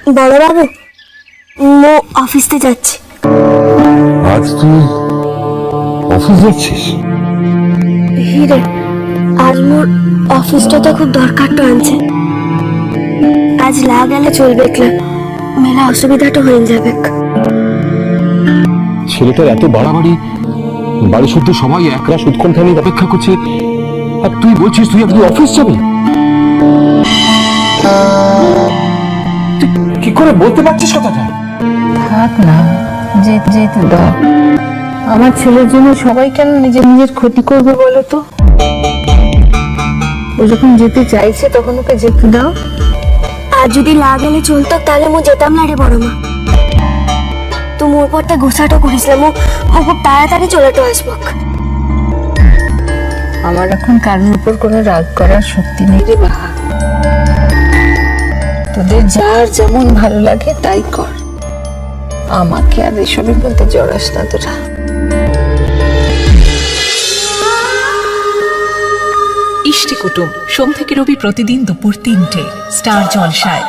বড়বাবু, মো অফিসে যাচ্ছি। আজ তুই অফিস যাচ্ছিস? হিরে, আজ মোর অফিসটা খুব দরকারটা আনছে। আজ লা গেলে চলবে, মেলা অসুবিধাটা হয়ে যাবে। ছেলেটার এত বাড়াবাড়ি, বাড়ি শুদ্ধ সবাই একরাশ উৎকণ্ঠা নিয়ে অপেক্ষা করছে, আর তুই বলছিস তুই আজকে অফিস যাবি? কি করে বলতে পারছিস কথাটা? থাক না, যেতে দাও। আমার ছেলের জন্য সবাই কেন নিজের ক্ষতি করবে বলো তো? ও যখন যেতে চাইছে তখন ওকে যেতে দাও। আর যদি লা গেলে চলতো তাহলে মো যেতাম না রে বড় মা। তো মোর পরটা গোসাটা করিসলাম, ও খুব তাড়াতাড়ি চলেটো আসবো। আমার এখন কারোর উপর কোনো রাগ করার শক্তি নেই রে বাহা। তোদের যার যেমন ভালো লাগে তাই কর, আমাকে আর এসবের বলতে জড়াস না তোরা। ইষ্টি কুটুম সোম থেকে রবি প্রতিদিন দুপুর ৩টে স্টার জলসায়।